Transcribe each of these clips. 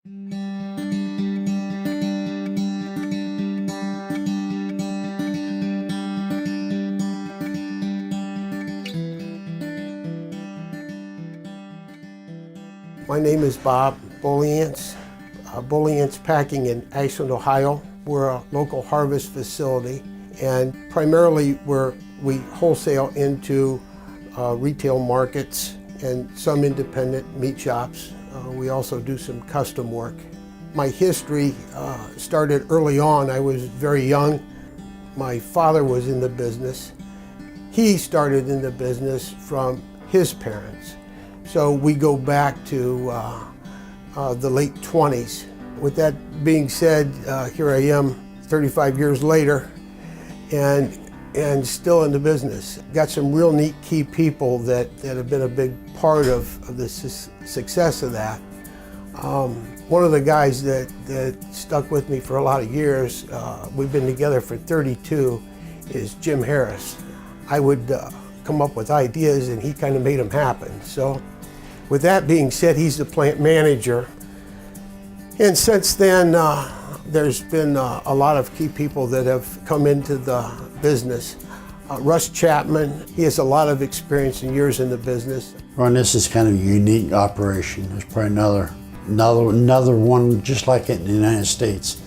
My name is Bob Boliantz, Boliantz Packing in Ashland, Ohio. We're a local harvest facility, and primarily we wholesale into retail markets and some independent meat shops. We also do some custom work. My history started early on. I was very young. My father was in the business. He started in the business from his parents. So we go back to the late 20s. With that being said, here I am 35 years later and still in the business. Got some real neat key people that have been a big part of the success of that. One of the guys that stuck with me for a lot of years, we've been together for 32, is Jim Harris. I would come up with ideas and he kind of made them happen. So with that being said, he's the plant manager. And since then, there's been a lot of key people that have come into the business. Russ Chapman, he has a lot of experience and years in the business. Ron, this is kind of a unique operation. There's probably another one just like it in the United States.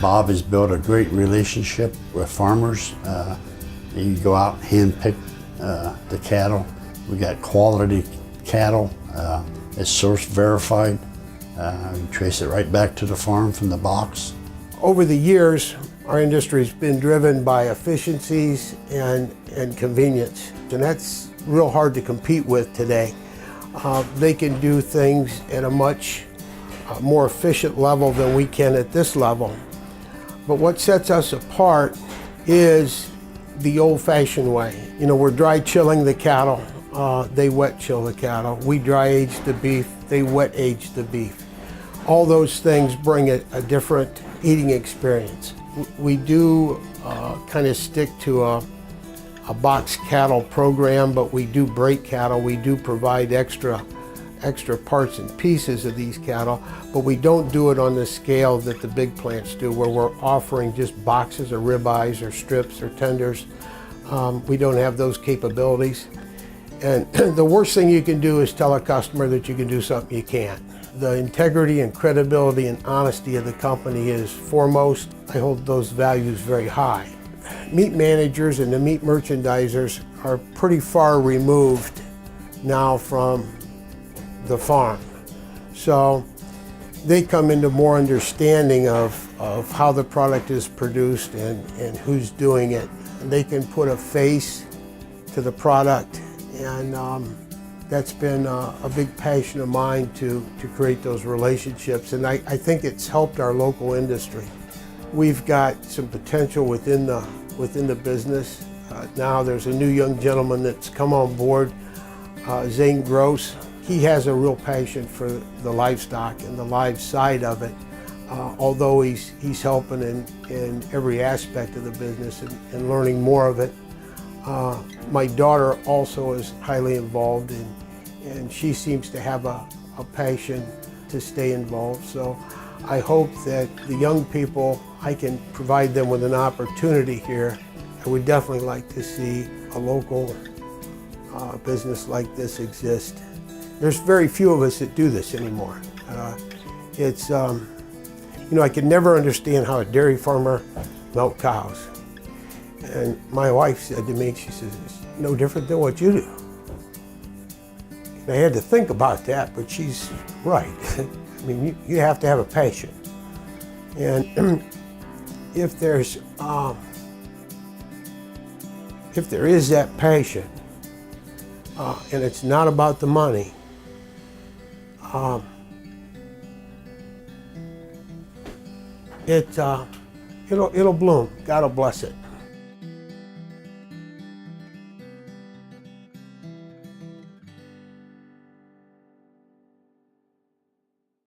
Bob has built a great relationship with farmers. You go out and hand pick the cattle. We got quality cattle. It's source verified. You trace it right back to the farm from the box. Over the years, our industry has been driven by efficiencies and convenience, and that's real hard to compete with today. They can do things at a much more efficient level than we can at this level. But what sets us apart is the old-fashioned way. You know, we're dry chilling the cattle. They wet chill the cattle. We dry age the beef, they wet age the beef. All those things bring a different eating experience. We do kind of stick to a box cattle program, but we do break cattle. We do provide extra parts and pieces of these cattle, but we don't do it on the scale that the big plants do, where we're offering just boxes or ribeyes or strips or tenders. We don't have those capabilities. And the worst thing you can do is tell a customer that you can do something you can't. The integrity and credibility and honesty of the company is foremost. I hold those values very high. Meat managers and the meat merchandisers are pretty far removed now from the farm. So they come into more understanding of how the product is produced and who's doing it. And they can put a face to the product. And that's been a big passion of mine to create those relationships. And I think it's helped our local industry. We've got some potential within the business. Now there's a new young gentleman that's come on board, Zane Gross. He has a real passion for the livestock and the live side of it, although he's helping in every aspect of the business and learning more of it. My daughter also is highly involved, and she seems to have a passion to stay involved. So I hope that the young people, I can provide them with an opportunity here. I would definitely like to see a local business like this exist. There's very few of us that do this anymore. You know, I could never understand how a dairy farmer milked cows. And my wife said to me, she says, it's no different than what you do. And I had to think about that, but she's right. I mean, you have to have a passion. And if there is that passion, and it's not about the money, it'll bloom. God will bless it.